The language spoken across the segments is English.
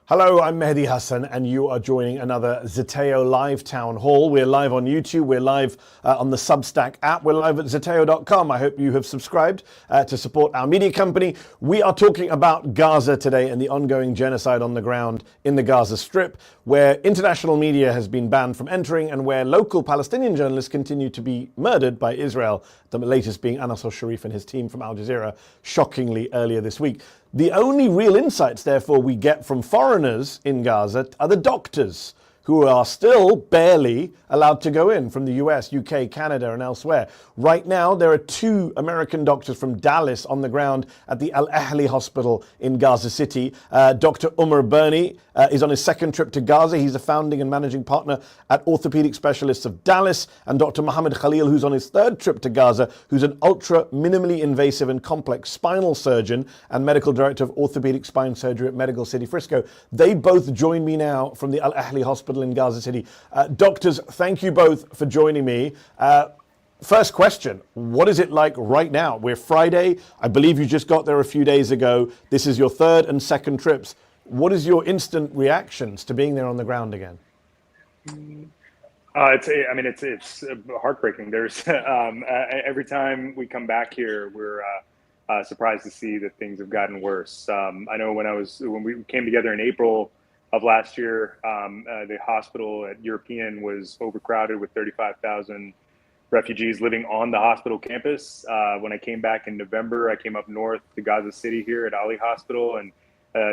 Hello, I'm Mehdi Hassan, and you are joining another Zeteo Live Town Hall. We're live on YouTube, we're live on the Substack app, we're live at Zeteo.com. I hope you have subscribed to support our media company. We are talking about Gaza today and the ongoing genocide on the ground in the Gaza Strip, where international media has been banned from entering and where local Palestinian journalists continue to be murdered by Israel, the latest being Anas al-Sharif and his team from Al Jazeera, shockingly earlier this week. The only real insights, therefore, we get from foreigners in Gaza are the doctors, who are still barely allowed to go in from the US, UK, Canada, and elsewhere. Right now, there are 2 American doctors from Dallas on the ground at the Al-Ahli hospital in Gaza City. Dr. Umar Burney is on his 2nd trip to Gaza. He's a founding and managing partner at Orthopedic Specialists of Dallas. And Dr. Mohammed Khaleel, who's on his 3rd trip to Gaza, who's an ultra minimally invasive and complex spinal surgeon and medical director of orthopedic spine surgery at Medical City Frisco. They both join me now from the Al-Ahli hospital in Gaza City. Doctors, thank you both for joining me. First question, what is it like right now? We're Friday. I believe you just got there a few days ago. This is your 3rd and 2nd trips. What is your instant reactions to being there on the ground again? It's heartbreaking. There's every time we come back here, we're surprised to see that things have gotten worse. I know when we came together in April of last year, the hospital at European was overcrowded with 35,000 refugees living on the hospital campus. When I came back in November, I came up north to Gaza City here at Al-Ahli Hospital, and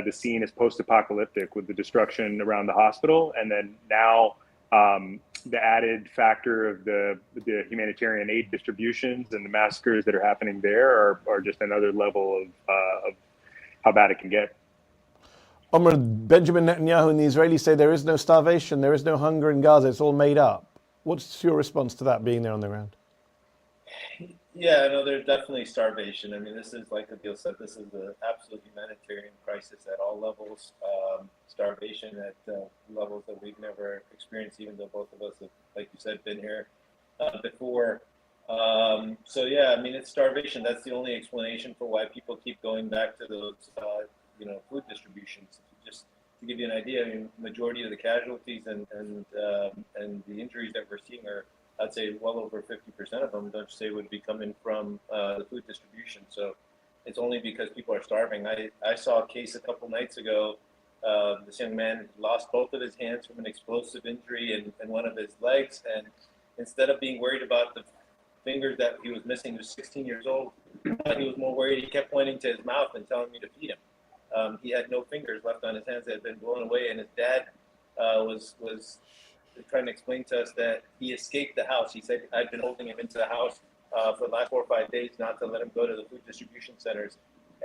the scene is post-apocalyptic with the destruction around the hospital. And then now the added factor of the humanitarian aid distributions and the massacres that are happening there are just another level of how bad it can get. Umar, Benjamin Netanyahu and the Israelis say there is no starvation, there is no hunger in Gaza, it's all made up. What's your response to that, being there on the ground? Yeah, no, there's definitely starvation. I mean, this is, like Adil said, this is an absolute humanitarian crisis at all levels. Starvation at levels that we've never experienced, even though both of us have, like you said, been here before. So yeah, I mean, it's starvation. That's the only explanation for why people keep going back to those, food distributions. Just to give you an idea, I mean, majority of the casualties and the injuries that we're seeing are, I'd say, well over 50% of them, don't you say, would be coming from the food distribution. So it's only because people are starving. I saw a case a couple nights ago. This young man lost both of his hands from an explosive injury and one of his legs. And instead of being worried about the fingers that he was missing, he was 16 years old. He was more worried. He kept pointing to his mouth and telling me to feed him. He had no fingers left on his hands that had been blown away, and his dad was trying to explain to us that he escaped the house. He said, I've been holding him into the house for the last 4 or 5 days not to let him go to the food distribution centers.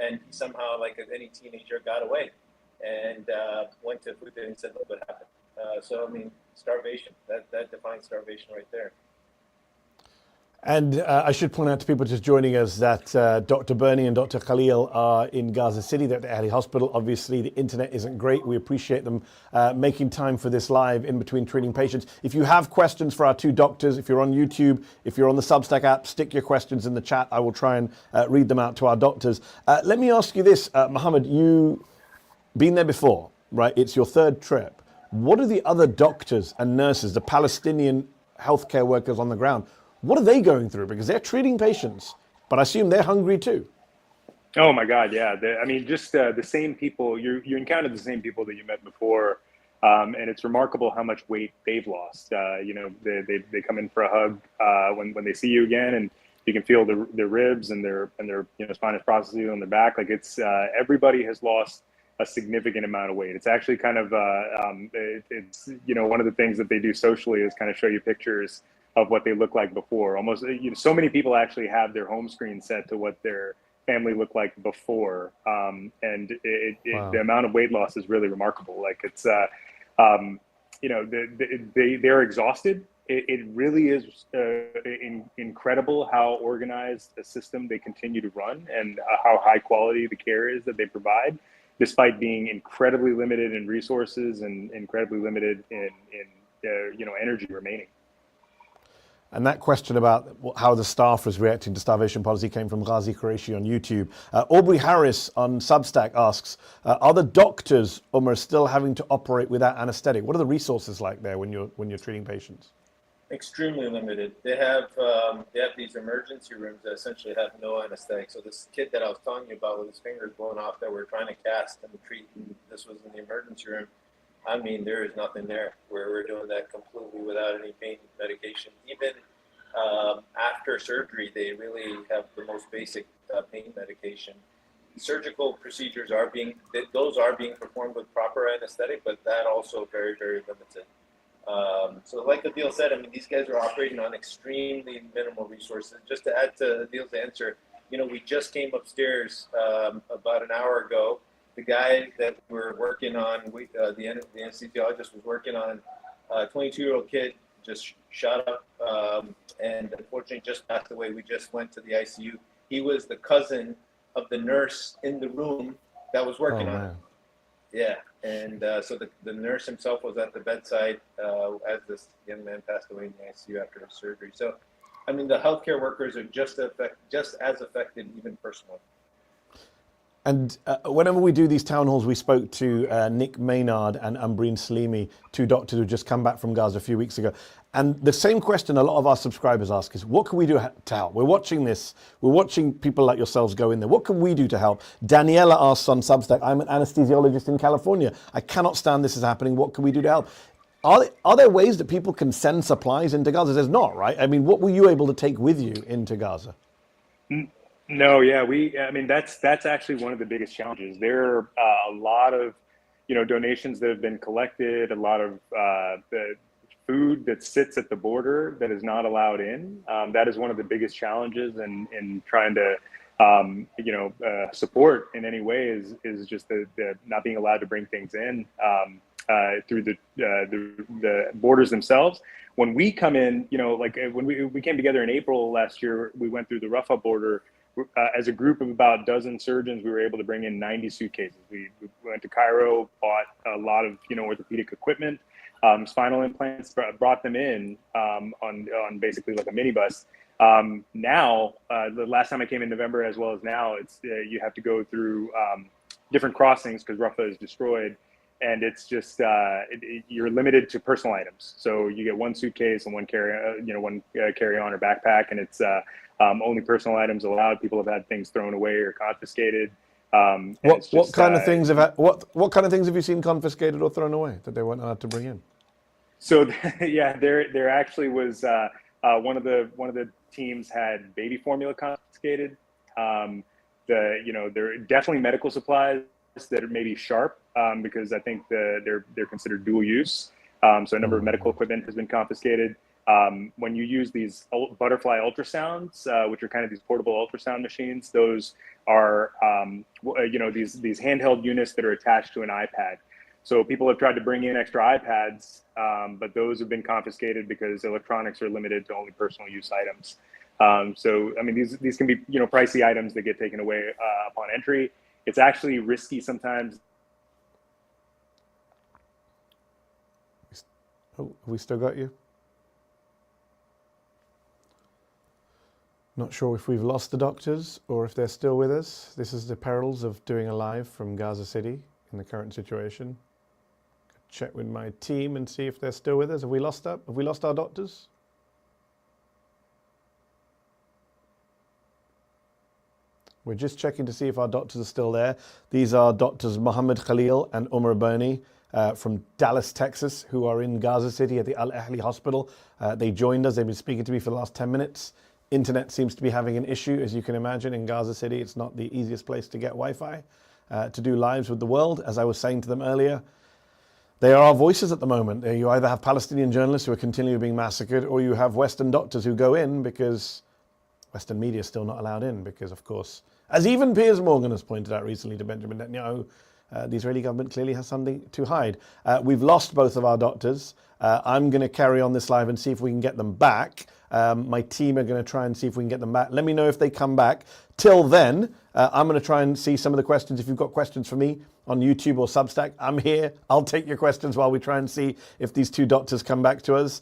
And he somehow, like any teenager, got away and went to food and said, look what happened. So, I mean, starvation, that defines starvation right there. And I should point out to people just joining us that Dr. Burney and Dr. Khaleel are in Gaza City. They're at the Al-Ahli hospital. Obviously, the internet isn't great. We appreciate them making time for this live in between treating patients. If you have questions for our 2 doctors, if you're on YouTube, if you're on the Substack app, stick your questions in the chat. I will try and read them out to our doctors. Let me ask you this, Mohammed, you've been there before, right? It's your 3rd trip. What are the other doctors and nurses, the Palestinian healthcare workers on the ground, what are they going through? Because they're treating patients, but I assume they're hungry too. Oh my God, yeah. Just the same people, you encountered the same people that you met before, and it's remarkable how much weight they've lost. They come in for a hug when they see you again, and you can feel their ribs and their spinous processes on their back. Like it's everybody has lost a significant amount of weight. It's actually kind of one of the things that they do socially is kind of show you pictures of what they look like before. Almost, so many people actually have their home screen set to what their family looked like before, and Wow. the amount of weight loss is really remarkable. Like it's, they're exhausted. It really is incredible how organized a system they continue to run and how high quality the care is that they provide, despite being incredibly limited in resources and incredibly limited in energy remaining. And that question about how the staff was reacting to starvation policy came from Ghazi Qureshi on YouTube. Aubrey Harris on Substack asks, are the doctors, Umar, still having to operate without anesthetic? What are the resources like there when you're treating patients? Extremely limited. They have these emergency rooms that essentially have no anesthetic. So this kid that I was telling you about with his fingers blown off that we're trying to cast and treat, and this was in the emergency room. I mean, there is nothing there. We're doing that completely without any pain medication. Even after surgery, they really have the most basic pain medication. Surgical procedures are being performed with proper anesthetic, but that also very, very limited. So like Adil said, I mean, these guys are operating on extremely minimal resources. Just to add to Adil's answer, we just came upstairs about an hour ago. The guy that we're working on, the anesthesiologist was working on, a 22-year-old kid just shot up and unfortunately just passed away. We just went to the ICU. He was the cousin of the nurse in the room that was working on him. Yeah, and so the nurse himself was at the bedside as this young man passed away in the ICU after his surgery. So, I mean, the healthcare workers are just as affected, even personally. And whenever we do these town halls, we spoke to Nick Maynard and Umbreen Salimi, two doctors who just come back from Gaza a few weeks ago. And the same question a lot of our subscribers ask is, what can we do to help? We're watching this. We're watching people like yourselves go in there. What can we do to help? Daniela asks on Substack, I'm an anesthesiologist in California. I cannot stand this is happening. What can we do to help? Are there ways that people can send supplies into Gaza? There's not, right? I mean, what were you able to take with you into Gaza? No, yeah, I mean, that's actually one of the biggest challenges. There are a lot of, donations that have been collected, a lot of the food that sits at the border that is not allowed in. That is one of the biggest challenges in trying to, support in any way is just the not being allowed to bring things in through the borders themselves. When we come in, like when we came together in April last year, we went through the Rafah border. As a group of about a dozen surgeons, we were able to bring in 90 suitcases. We went to Cairo, bought a lot of orthopedic equipment, spinal implants, brought them in on basically like a minibus. Now, the last time I came in November, as well as now, it's you have to go through different crossings because Rafah is destroyed, and it's just you're limited to personal items. So you get one suitcase and one carry-on or backpack, and it's only personal items allowed. People have had things thrown away or confiscated. What kind of things have you seen confiscated or thrown away that they weren't allowed to bring in? So yeah, there actually was one of the teams had baby formula confiscated. There are definitely medical supplies that are maybe sharp because I think they're considered dual use. So a number of medical equipment has been confiscated. When you use these butterfly ultrasounds, which are kind of these portable ultrasound machines, those are these handheld units that are attached to an iPad. So people have tried to bring in extra iPads, but those have been confiscated because electronics are limited to only personal use items. So I mean, these can be pricey items that get taken away upon entry. It's actually risky sometimes. Oh, have we still got you? Not sure if we've lost the doctors or if they're still with us. This is the perils of doing a live from Gaza City in the current situation. Check with my team and see if they're still with us. Have we lost our doctors? We're just checking to see if our doctors are still there. These are doctors Mohammed, Khaleel and Umar Burney from Dallas, Texas, who are in Gaza City at the Al-Ahli hospital. They joined us. They've been speaking to me for the last 10 minutes. Internet seems to be having an issue, as you can imagine, in Gaza City. It's not the easiest place to get Wi-Fi to do lives with the world. As I was saying to them earlier, they are our voices at the moment. You either have Palestinian journalists who are continually being massacred, or you have Western doctors who go in because Western media is still not allowed in because, of course, as even Piers Morgan has pointed out recently to Benjamin Netanyahu, the Israeli government clearly has something to hide. We've lost both of our doctors. I'm going to carry on this live and see if we can get them back. My team are going to try and see if we can get them back. Let me know if they come back. Till then, I'm going to try and see some of the questions. If you've got questions for me on YouTube or Substack, I'm here. I'll take your questions while we try and see if these two doctors come back to us.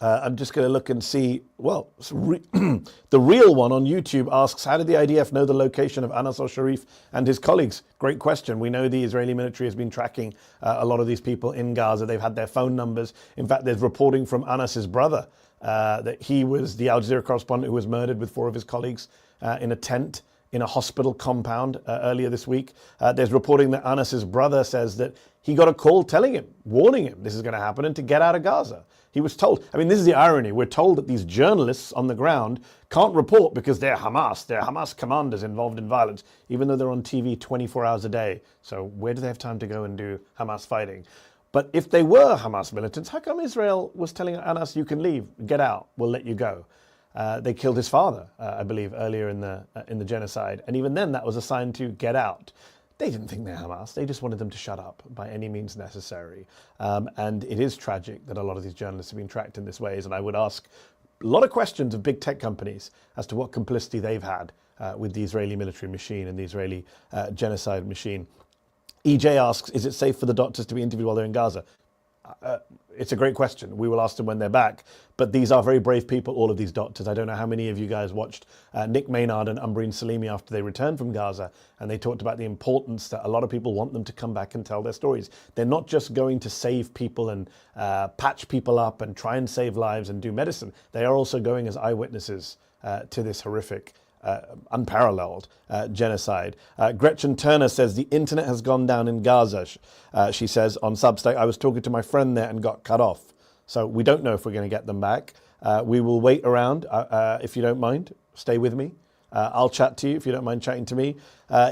I'm just going to look and see, well, the real one on YouTube asks, how did the IDF know the location of Anas al-Sharif and his colleagues? Great question. We know the Israeli military has been tracking a lot of these people in Gaza. They've had their phone numbers. In fact, there's reporting from Anas's brother that he was the Al Jazeera correspondent who was murdered with 4 of his colleagues in a tent in a hospital compound earlier this week. There's reporting that Anas's brother says that he got a call telling him, warning him this is going to happen and to get out of Gaza. He was told, I mean, this is the irony. We're told that these journalists on the ground can't report because they're Hamas commanders involved in violence, even though they're on TV 24 hours a day. So where do they have time to go and do Hamas fighting? But if they were Hamas militants, how come Israel was telling Anas, you can leave, get out, we'll let you go? They killed his father, I believe, earlier in the genocide. And even then, that was a sign to get out. They didn't think they're Hamas. They just wanted them to shut up by any means necessary. And it is tragic that a lot of these journalists have been tracked in this ways. And I would ask a lot of questions of big tech companies as to what complicity they've had with the Israeli military machine and the Israeli genocide machine. EJ asks, is it safe for the doctors to be interviewed while they're in Gaza? It's a great question. We will ask them when they're back. But these are very brave people, all of these doctors. I don't know how many of you guys watched Nick Maynard and Umbreen Salimi after they returned from Gaza, and they talked about the importance that a lot of people want them to come back and tell their stories. They're not just going to save people and patch people up and try and save lives and do medicine. They are also going as eyewitnesses to this horrific unparalleled genocide. Gretchen Turner says the internet has gone down in Gaza. She says on Substack, I was talking to my friend there and got cut off. So we don't know if we're going to get them back. We will wait around if you don't mind. Stay with me. I'll chat to you if you don't mind chatting to me.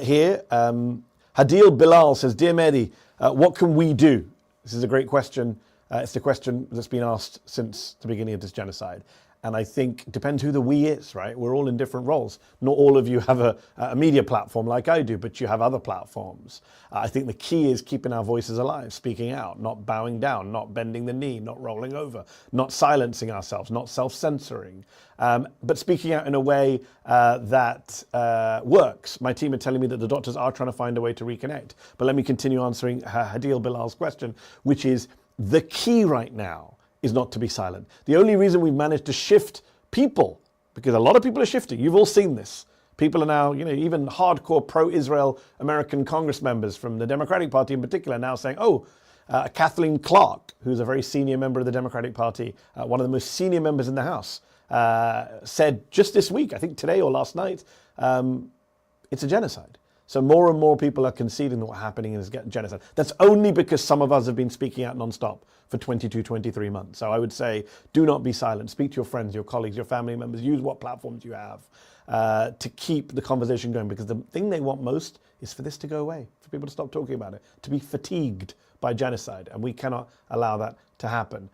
Here, Hadil Bilal says, Dear Mehdi, what can we do? This is a great question. It's the question that's been asked since the beginning of this genocide. And I think it depends who the we is, right? We're all in different roles. Not all of you have a media platform like I do, but you have other platforms. I think the key is keeping our voices alive, speaking out, not bowing down, not bending the knee, not rolling over, not silencing ourselves, not self-censoring, but speaking out in a way that works. My team are telling me that the doctors are trying to find a way to reconnect. But let me continue answering Hadil Bilal's question, which is the key right now is not to be silent. The only reason we've managed to shift people, because a lot of people are shifting, you've all seen this. People are now, even hardcore pro-Israel American Congress members from the Democratic Party in particular now saying, Kathleen Clark, who's a very senior member of the Democratic Party, one of the most senior members in the House, said just this week, I think today or last night, it's a genocide. So more and more people are conceding that what's happening is genocide. That's only because some of us have been speaking out nonstop for 22, 23 months. So I would say, do not be silent. Speak to your friends, your colleagues, your family members. Use what platforms you have to keep the conversation going. Because the thing they want most is for this to go away, for people to stop talking about it, to be fatigued by genocide. And we cannot allow that to happen.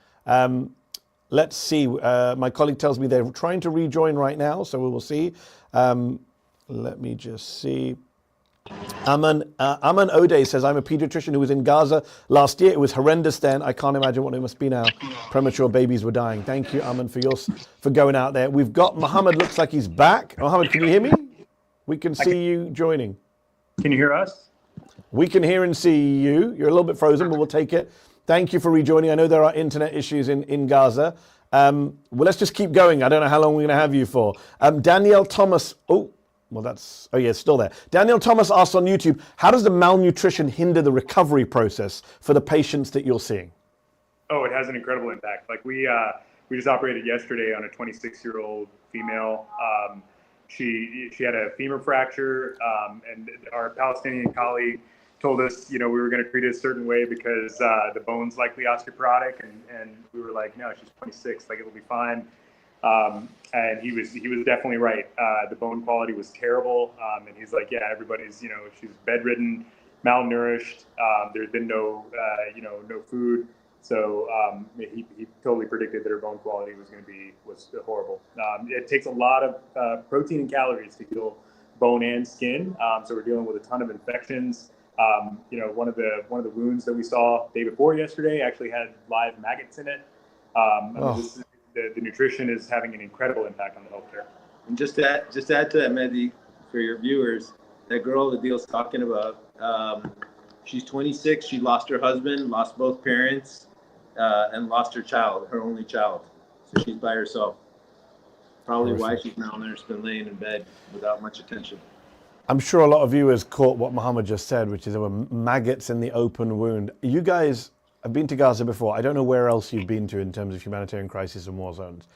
Let's see. My colleague tells me they're trying to rejoin right now, so we will see. Let me just see. Aman Ode says, I'm a pediatrician who was in Gaza last year. It was horrendous then. I can't imagine what it must be now. Premature babies were dying. Thank you, Aman, for going out there. We've got Mohammed, looks like he's back. Mohammed, can you hear me? We can see you joining. Can you hear us? We can hear and see you. You're a little bit frozen, but we'll take it. Thank you for rejoining. I know there are internet issues in Gaza. Well, let's just keep going. I don't know how long we're going to have you for. Danielle Thomas. It's still there. Daniel Thomas asks on YouTube, how does the malnutrition hinder the recovery process for the patients that you're seeing? Oh, it has an incredible impact. Like we just operated yesterday on a 26-year-old female. She had a femur fracture, and our Palestinian colleague told us, we were going to treat it a certain way because the bone's likely osteoporotic, and we were like, no, she's 26, like it'll be fine. And he was definitely right. The bone quality was terrible. And he's like, yeah, everybody's, she's bedridden, malnourished. There's been no food. So he totally predicted that her bone quality was horrible. It takes a lot of protein and calories to heal bone and skin. So we're dealing with a ton of infections. One of the wounds that we saw day before yesterday actually had live maggots in it. The nutrition is having an incredible impact on the healthcare. And just to add to that, Mehdi, for your viewers, that girl that Adil's talking about, she's 26. She lost her husband, lost both parents, and lost her only child. So she's by herself. Probably why Horrific. she's malnourished, been laying in bed without much attention. I'm sure a lot of viewers caught what Mohammed just said, which is there were maggots in the open wound. You guys have been to Gaza before. I don't know where else you've been to in terms of humanitarian crisis and war zones.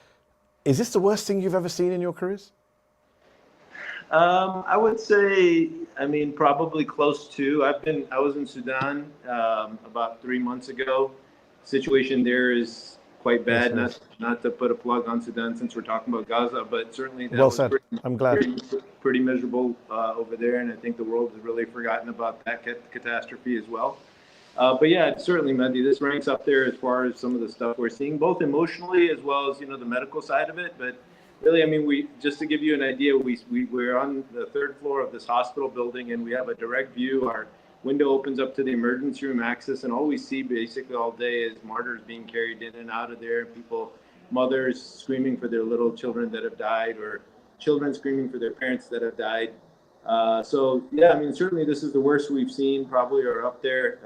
Is this the worst thing you've ever seen in your careers? I would say, I mean, probably close to. I was in Sudan about 3 months ago. Situation there is quite bad. Yes. Not to put a plug on Sudan since we're talking about Gaza, but certainly that Well was said. I'm glad. pretty miserable over there, and I think the world has really forgotten about that catastrophe as well. But yeah, certainly, Mehdi, this ranks up there as far as some of the stuff we're seeing, both emotionally as well as the medical side of it. But really, I mean, just to give you an idea, we're on the 3rd floor of this hospital building, and we have a direct view. Our window opens up to the emergency room access, and all we see basically all day is martyrs being carried in and out of there, people, mothers screaming for their little children that have died, or children screaming for their parents that have died. So yeah, I mean, certainly this is the worst we've seen, probably, or up there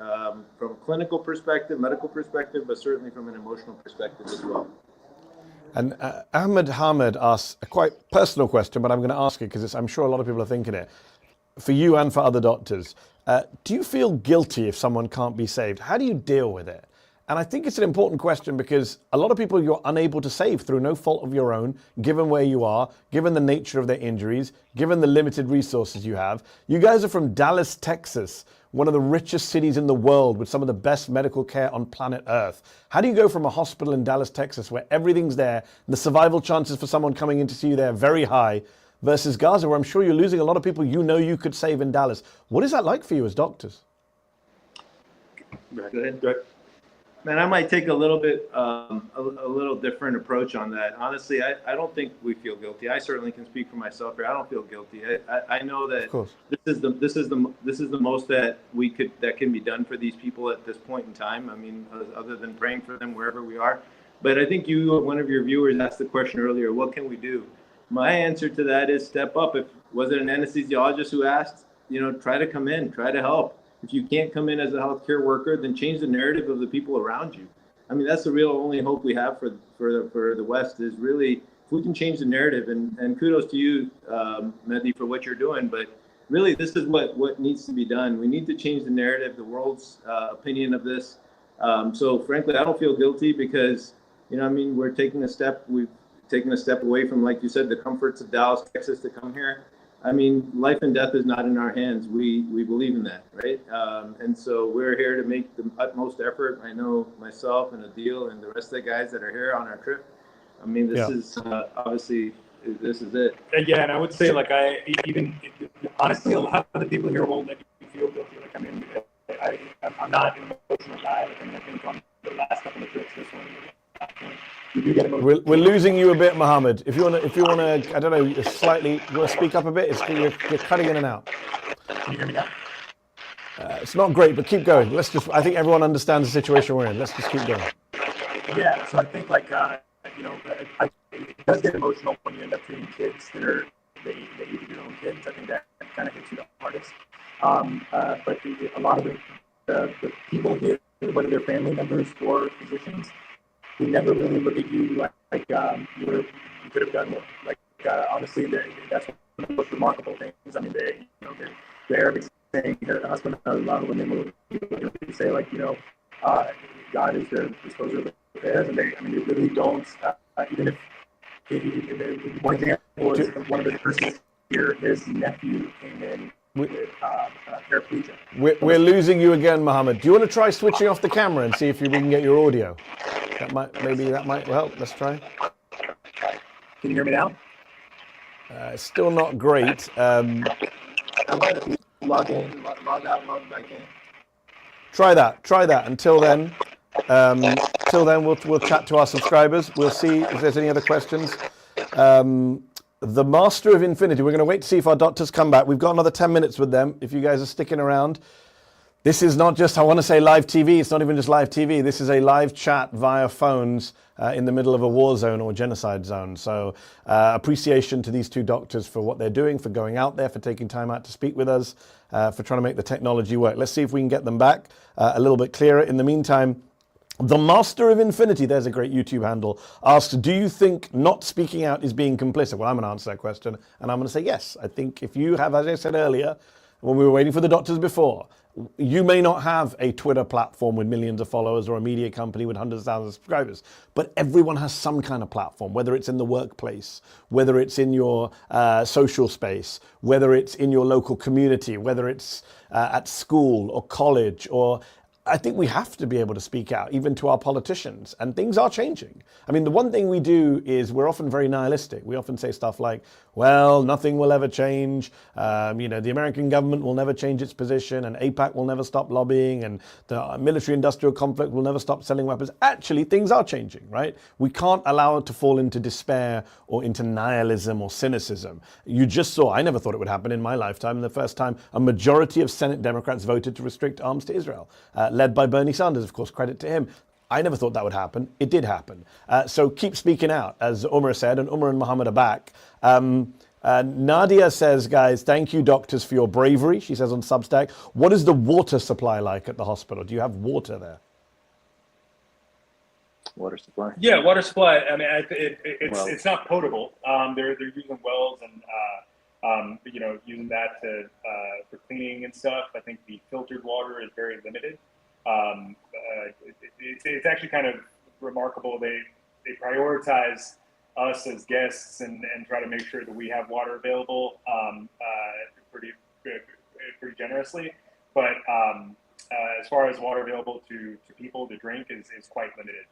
from a clinical perspective, medical perspective, but certainly from an emotional perspective as well. And Ahmed Hamid asks a quite personal question, but I'm going to ask it because I'm sure a lot of people are thinking it. For you and for other doctors, do you feel guilty if someone can't be saved? How do you deal with it? And I think it's an important question because a lot of people you're unable to save through no fault of your own, given where you are, given the nature of their injuries, given the limited resources you have. You guys are from Dallas, Texas, one of the richest cities in the world with some of the best medical care on planet Earth. How do you go from a hospital in Dallas, Texas, where everything's there, and the survival chances for someone coming in to see you there are very high, versus Gaza, where I'm sure you're losing a lot of people you could save in Dallas? What is that like for you as doctors? Go ahead. Man, I might take a little bit, a little different approach on that. Honestly, I don't think we feel guilty. I certainly can speak for myself here. I don't feel guilty. I know that this is the most that can be done for these people at this point in time. I mean, other than praying for them wherever we are. But I think one of your viewers asked the question earlier, what can we do? My answer to that is step up. Was it an anesthesiologist who asked? Try to come in, try to help. If you can't come in as a healthcare worker, then change the narrative of the people around you. I mean, that's the real only hope we have for the West is really if we can change the narrative. And kudos to you, Mehdi, for what you're doing. But really, this is what needs to be done. We need to change the narrative, the world's opinion of this. So frankly, I don't feel guilty because, we're taking a step. We've taken a step away from, like you said, the comforts of Dallas, Texas to come here. I mean, life and death is not in our hands. We believe in that, right? And so we're here to make the utmost effort. I know myself and Adil and the rest of the guys that are here on our trip. I mean, this is obviously, this is it. Yeah, and I would say, like, honestly, a lot of the people here won't let you feel guilty. Like, I mean, I'm not an emotional guy. Like, I think on the last couple of trips, this one. We're losing you a bit, Mohammed. If you want to, I don't know, slightly, you want to speak up a bit? You're cutting in and out. Can you hear me now? It's not great, but keep going. I think everyone understands the situation we're in. Let's just keep going. Yeah, so I think, like, it does get emotional when you end up treating kids that eat your own kids. I think that kind of hits you the hardest. But a lot of the people here, whether they're family members or physicians, who never really look at you like you could have done more. Like, honestly, that's one of the most remarkable things. I mean, they're saying to us when a lot of women will say, like, God is the disposer of affairs, and they really don't. Even if one example is one of the persons here, his nephew came in with paraplegia. We're losing you again, Mohammed. Do you want to try switching off the camera and see if we can get your audio? That might help. Let's try. Can you hear me now? Still not great. I'm going to log in, log out, log back in. Try that. Until then, we'll chat to our subscribers. We'll see if there's any other questions. The Master of Infinity. We're going to wait to see if our doctors come back. We've got another 10 minutes with them. If you guys are sticking around. This is not just, I want to say live TV. It's not even just live TV. This is a live chat via phones in the middle of a war zone or genocide zone. So appreciation to these two doctors for what they're doing, for going out there, for taking time out to speak with us, for trying to make the technology work. Let's see if we can get them back a little bit clearer. In the meantime, The Master of Infinity, there's a great YouTube handle, asks, do you think not speaking out is being complicit? Well, I'm going to answer that question, and I'm going to say yes. I think if you have, as I said earlier, when we were waiting for the doctors before, you may not have a Twitter platform with millions of followers or a media company with hundreds of thousands of subscribers, but everyone has some kind of platform, whether it's in the workplace, whether it's in your social space, whether it's in your local community, whether it's at school or college, or I think we have to be able to speak out, even to our politicians, and things are changing. I mean, the one thing we do is we're often very nihilistic. We often say stuff like, well, nothing will ever change. The American government will never change its position, and AIPAC will never stop lobbying, and the military-industrial conflict will never stop selling weapons. Actually, things are changing, right? We can't allow it to fall into despair or into nihilism or cynicism. You just saw, I never thought it would happen in my lifetime, the first time a majority of Senate Democrats voted to restrict arms to Israel. Led by Bernie Sanders, of course, credit to him. I never thought that would happen. It did happen. So keep speaking out, as Umar said, and Umar and Mohammed are back. Nadia says, guys, thank you, doctors, for your bravery. She says on Substack, what is the water supply like at the hospital? Do you have water there? Water supply? Yeah, water supply. I mean, it's not potable. They're using wells and using that for cleaning and stuff. I think the filtered water is very limited. It's actually kind of remarkable. They prioritize us as guests and try to make sure that we have water available pretty generously. But as far as water available to people to drink is quite limited.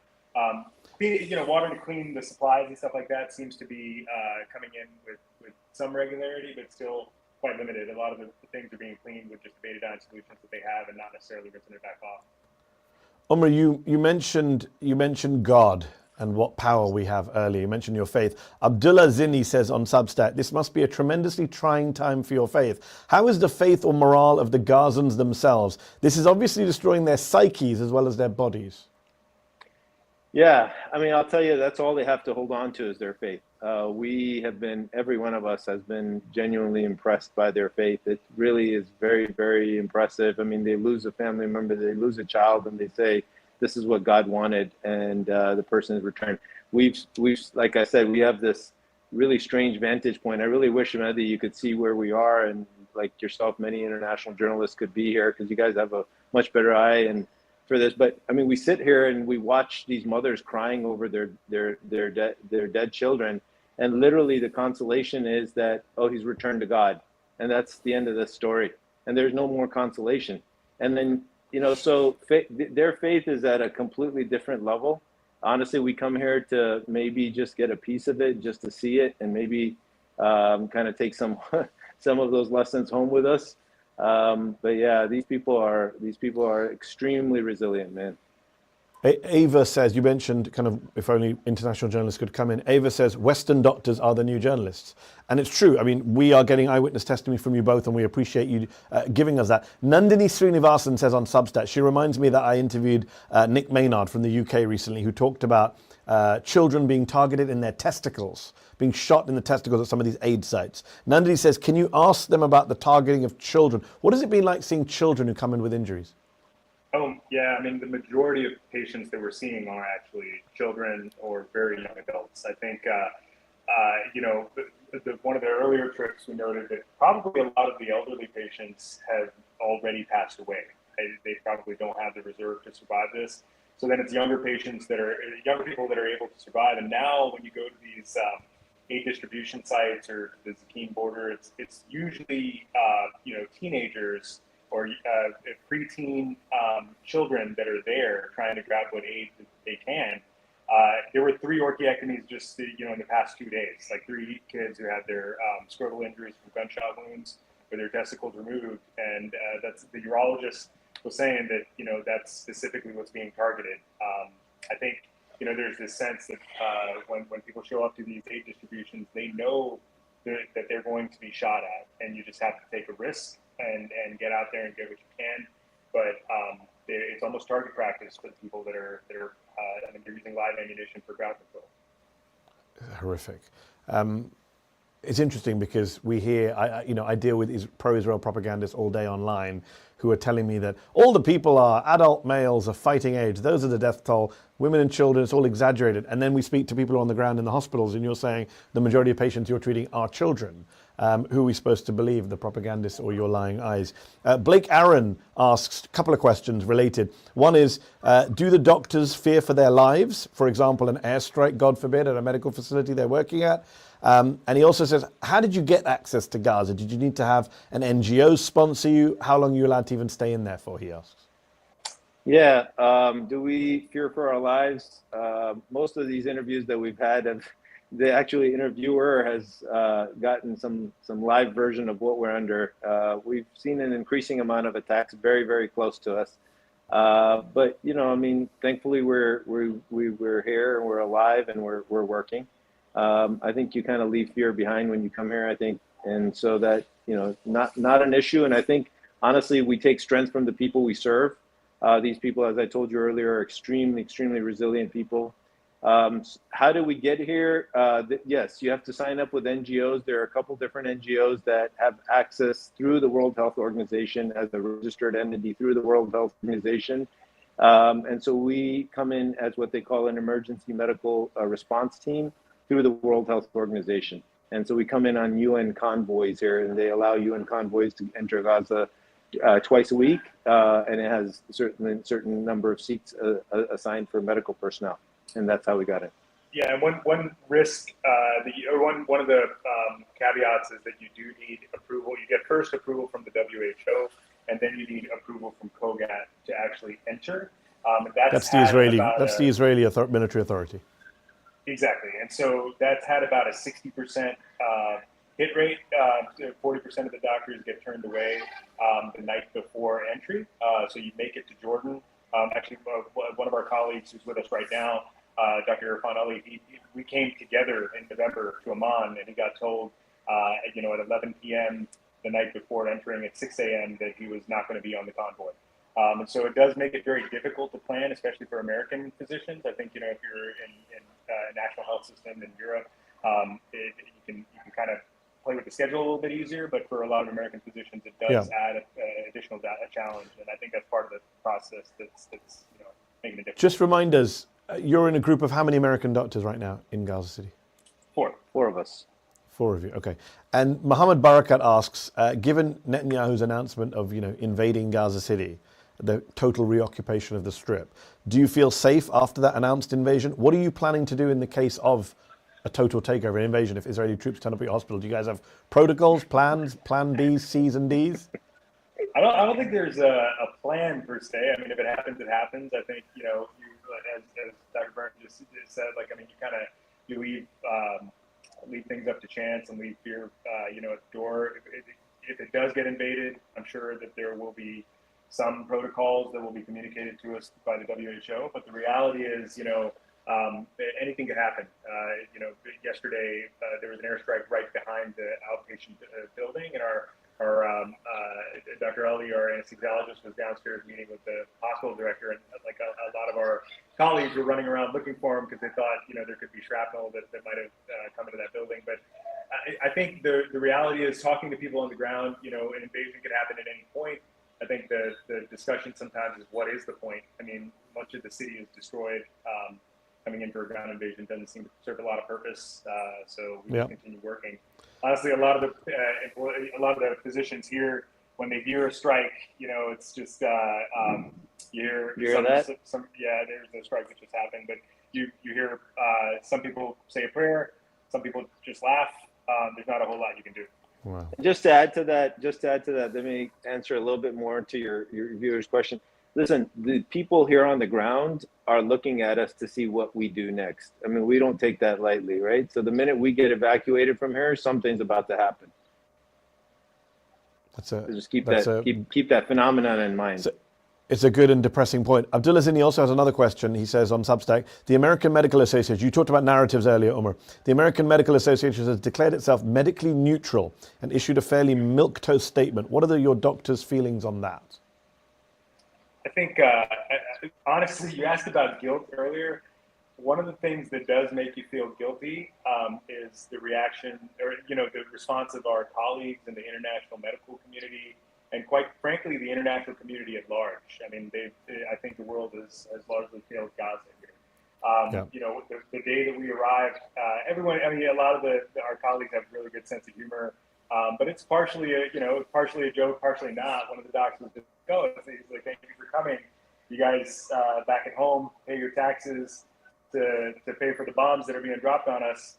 Water to clean the supplies and stuff like that seems to be coming in with some regularity, but still quite limited. A lot of the things are being cleaned with just the betadine solutions that they have, and not necessarily rinsing it back off. Umar, you mentioned God and what power we have earlier. You mentioned your faith. Abdullah Zini says on Substack, this must be a tremendously trying time for your faith. How is the faith or morale of the Gazans themselves? This is obviously destroying their psyches as well as their bodies. Yeah, I mean, I'll tell you, that's all they have to hold on to is their faith. Every one of us has been genuinely impressed by their faith. It really is very, very impressive. I mean, they lose a family member, they lose a child, and they say, this is what God wanted, and the person is returned. We've, like I said, we have this really strange vantage point. I really wish, Mehdi, you could see where we are, and like yourself, many international journalists could be here, because you guys have a much better eye and for this. But I mean, we sit here and we watch these mothers crying over their dead children, and literally the consolation is that, oh, he's returned to God, and that's the end of the story, and there's no more consolation. And then so their faith is at a completely different level. Honestly, we come here to maybe just get a piece of it, just to see it, and maybe kind of take some of those lessons home with us. But yeah, these people are extremely resilient, man. Ava says, you mentioned kind of if only international journalists could come in. Ava says, Western doctors are the new journalists. And it's true. I mean, we are getting eyewitness testimony from you both, and we appreciate you giving us that. Nandini Srinivasan says on Substack, she reminds me that I interviewed Nick Maynard from the UK recently, who talked about children being targeted in their testicles, being shot in the testicles at some of these aid sites. Nandini says, can you ask them about the targeting of children? What has it been like seeing children who come in with injuries? Oh, yeah. I mean, the majority of patients that we're seeing are actually children or very young adults. I think, one of the earlier trips, we noted that probably a lot of the elderly patients have already passed away. They probably don't have the reserve to survive this. So then it's younger people that are able to survive. And now when you go to these aid distribution sites or the Zakim border, it's usually, teenagers or preteen children that are there trying to grab what aid that they can. There were 3 orchiectomies just in the past 2 days, like 3 kids who had their scrotal injuries from gunshot wounds or their testicles removed, and that's the urologist was saying that that's specifically what's being targeted. I think there's this sense that when people show up to these aid distributions, they know that they're going to be shot at, and you just have to take a risk and get out there and get what you can. But it's almost target practice for the people that are they're using live ammunition for ground control. Horrific. It's interesting because we hear, I deal with pro-Israel propagandists all day online who are telling me that all the people are adult males of fighting age. Those are the death toll. Women and children, it's all exaggerated. And then we speak to people on the ground in the hospitals, and you're saying the majority of patients you're treating are children. Who are we supposed to believe, the propagandists or your lying eyes? Blake Aaron asks a couple of questions related. One is, do the doctors fear for their lives? For example, an airstrike, God forbid, at a medical facility they're working at. And he also says, how did you get access to Gaza? Did you need to have an NGO sponsor you? How long are you allowed to even stay in there for, he asks. Yeah, do we fear for our lives? Most of these interviews that we've had, the actually interviewer has gotten some live version of what we're under. We've seen an increasing amount of attacks very, very close to us. But, thankfully we're here and we're alive and we're working. I think you kind of leave fear behind when you come here, I think. And so that, not an issue. And I think, honestly, we take strength from the people we serve. These people, as I told you earlier, are extremely resilient people. How do we get here? Yes, you have to sign up with NGOs. There are a couple different NGOs that have access through the World Health Organization as a registered entity through the World Health Organization. And so we come in as what they call an emergency medical response team through the World Health Organization. And so we come in on UN convoys here, and they allow UN convoys to enter Gaza twice a week, and it has certain number of seats assigned for medical personnel, and that's how we got it. Yeah, and one risk, one of the caveats is that you do need approval. You get first approval from the WHO, and then you need approval from COGAT to actually enter. That's the Israeli military authority. Exactly, and so that's had about a 60% hit rate. 40% of the doctors get turned away the night before entry. So you make it to Jordan. Actually, one of our colleagues who's with us right now, Dr. Al-Ahli, we came together in November to Amman, and he got told, at 11 p.m. the night before entering at 6 a.m. that he was not going to be on the convoy. And so it does make it very difficult to plan, especially for American physicians. I think, if you're in a national health system in Europe, you can kind of play with the schedule a little bit easier, but for a lot of American physicians, it does add an additional challenge, and I think that's part of the process that's making a difference. Just remind us, you're in a group of how many American doctors right now in Gaza City? Four of us. 4 of you, okay. And Mohammed Barakat asks, given Netanyahu's announcement of invading Gaza City, the total reoccupation of the Strip, do you feel safe after that announced invasion? What are you planning to do in the case of a total takeover, an invasion, if Israeli troops turn up at your hospital? Do you guys have protocols, plans, plan Bs, Cs, and Ds? I don't think there's a plan per se. I mean, if it happens, it happens. I think, as Dr. Byrne just said, you leave things up to chance and leave fear, at the door. If it does get invaded, I'm sure that there will be some protocols that will be communicated to us by the WHO. But the reality is, anything could happen. Yesterday there was an airstrike right behind the outpatient building, and our Dr. Ali, our anesthesiologist, was downstairs meeting with the hospital director, and a lot of our colleagues were running around looking for him because they thought there could be shrapnel that might have come into that building. But I think the reality is, talking to people on the ground, an invasion could happen at any point. I think the discussion sometimes is, what is the point? I mean, much of the city is destroyed. Coming in for a ground invasion doesn't seem to serve a lot of purpose, so we will continue working. Honestly, a lot of the physicians here, when they hear a strike, it's just you hear there's a strike that just happened, but you hear some people say a prayer, some people just laugh. There's not a whole lot you can do. Wow. Just to add to that, let me answer a little bit more to your viewer's question. Listen, the people here on the ground are looking at us to see what we do next. I mean, we don't take that lightly, right? So the minute we get evacuated from here, something's about to happen. So just keep that phenomenon in mind. It's a good and depressing point. Abdullah Zini also has another question. He says on Substack, the American Medical Association, you talked about narratives earlier, Umar. The American Medical Association has declared itself medically neutral and issued a fairly milquetoast statement. What are your doctors' feelings on that? I think, honestly, you asked about guilt earlier. one of the things that does make you feel guilty is the reaction, or the response of our colleagues in the international medical community, and quite frankly, the international community at large. I mean, I think the world has largely failed Gaza here. The day that we arrived, everyone, I mean, a lot of our colleagues have a really good sense of humor, but it's partially a joke, partially not. One of the docs was just, he's like, thank you for coming. You guys back at home pay your taxes to pay for the bombs that are being dropped on us,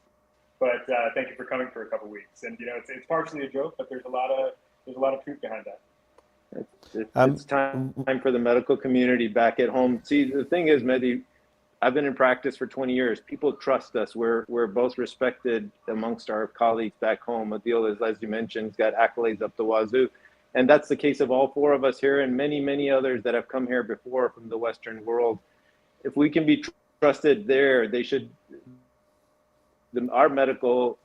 but thank you for coming for a couple weeks. And it's partially a joke, but there's a lot of truth behind that. It's time for the medical community back at home. See, the thing is, Mehdi, I've been in practice for 20 years. People trust us. We're both respected amongst our colleagues back home. Adil, as you mentioned, has got accolades up the wazoo. And that's the case of all four of us here and many, many others that have come here before from the Western world. If we can be trusted there, they should, our medical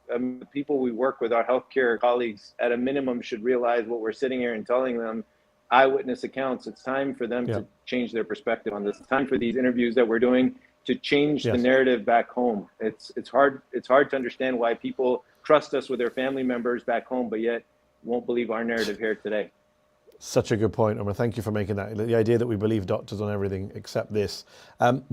people we work with, our healthcare colleagues, at a minimum should realize what we're sitting here and telling them, eyewitness accounts. It's time for them to change their perspective on this. It's time for these interviews that we're doing to change the narrative back home. It's hard to understand why people trust us with their family members back home, but yet won't believe our narrative here today. Such a good point, Umar. Thank you for making that. The idea that we believe doctors on everything except this.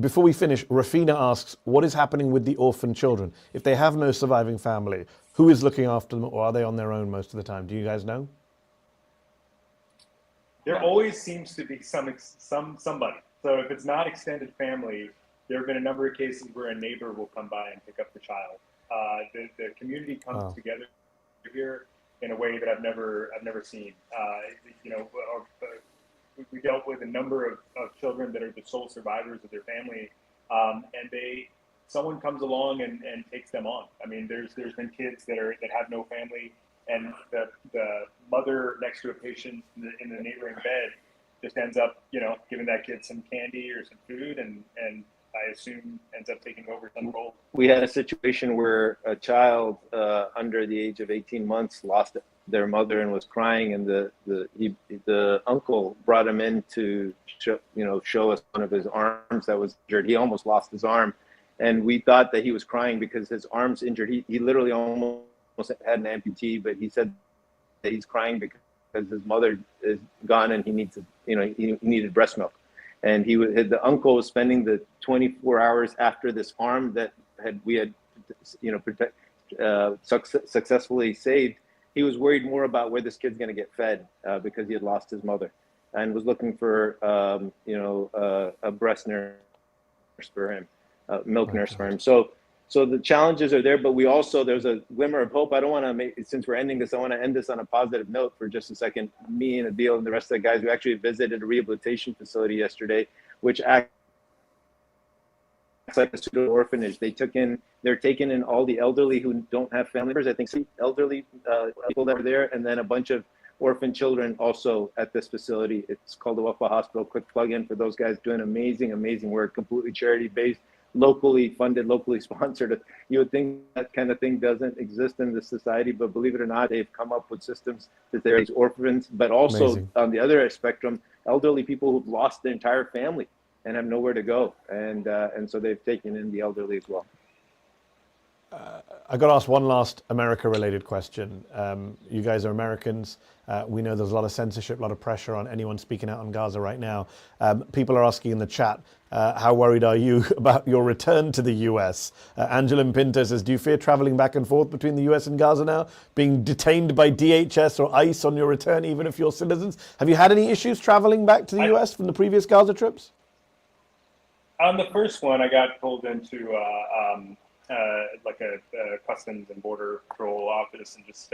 Before we finish, Rafina asks, what is happening with the orphan children? If they have no surviving family, who is looking after them, or are they on their own most of the time? Do you guys know? There always seems to be somebody. So if it's not extended family, there have been a number of cases where a neighbor will come by and pick up the child. The community comes together here in a way that I've never seen. We dealt with a number of children that are the sole survivors of their family, and someone comes along and takes them on. I mean, there's been kids that have no family, and the mother next to a patient in the neighboring bed just ends up, giving that kid some candy or some food, and I assume ends up taking over some role. We had a situation where a child under the age of 18 months lost their mother and was crying, and the uncle brought him in to show us one of his arms that was injured. He almost lost his arm, and we thought that he was crying because his arm's injured. He literally almost had an amputee, but he said that he's crying because his mother is gone and he needs he needed breast milk. And the uncle was spending the 24 hours after this arm that we had successfully saved. He was worried more about where this kid's going to get fed because he had lost his mother, and was looking for a breast nurse for him, milk nurse for him. So the challenges are there, but there's a glimmer of hope. I don't want to since we're ending this, I want to end this on a positive note for just a second. Me and Adil and the rest of the guys, we actually visited a rehabilitation facility yesterday, which acts like a pseudo orphanage. They're taking in all the elderly who don't have family members. I think some elderly people that are there, and then a bunch of orphan children also at this facility. It's called the Wafa Hospital. Quick plug in for those guys doing amazing, amazing work, completely charity based, locally funded, locally sponsored. You would think that kind of thing doesn't exist in this society, but believe it or not, they've come up with systems that there is orphans, but also on the other spectrum, elderly people who've lost their entire family and have nowhere to go, and so they've taken in the elderly as well. I got asked one last America-related question. You guys are Americans. We know there's a lot of censorship, a lot of pressure on anyone speaking out on Gaza right now. People are asking in the chat, how worried are you about your return to the US? Angelin Pinto says, do you fear traveling back and forth between the US and Gaza now? Being detained by DHS or ICE on your return, even if you're citizens? Have you had any issues traveling back to the US from the previous Gaza trips? On the first one, I got pulled into like a Customs and Border Patrol office and just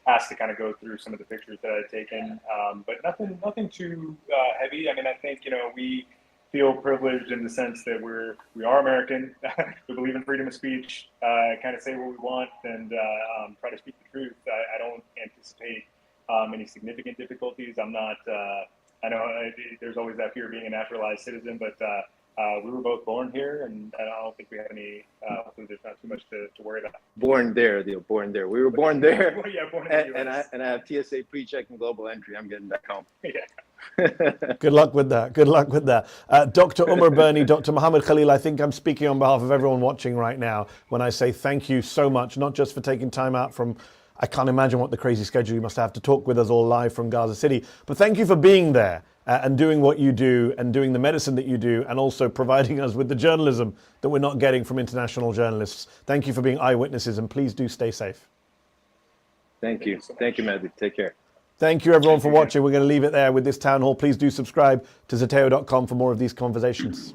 asked to kind of go through some of the pictures that I had taken, but nothing too heavy. I mean, I think we feel privileged in the sense that we are American. We believe in freedom of speech, kind of say what we want, and try to speak the truth. I don't anticipate any significant difficulties. I'm not. I know there's always that fear of being a naturalized citizen, but we were both born here, and I don't think we have any. Hopefully, there's not too much to worry about. Born there. We were born there. Yeah, born in the US. And I have TSA pre-check and global entry. I'm getting back home. Yeah. Good luck with that. Good luck with that. Dr. Umar Burney, Dr. Mohammed, Khaleel, I think I'm speaking on behalf of everyone watching right now when I say thank you so much, not just for taking time out from, I can't imagine what the crazy schedule you must have to talk with us all live from Gaza City, but thank you for being there and doing what you do and doing the medicine that you do and also providing us with the journalism that we're not getting from international journalists. Thank you for being eyewitnesses and please do stay safe. Thank you. Thank you, Mehdi. Take care. Thank you everyone for watching. We're going to leave it there with this town hall. Please do subscribe to Zeteo.com for more of these conversations.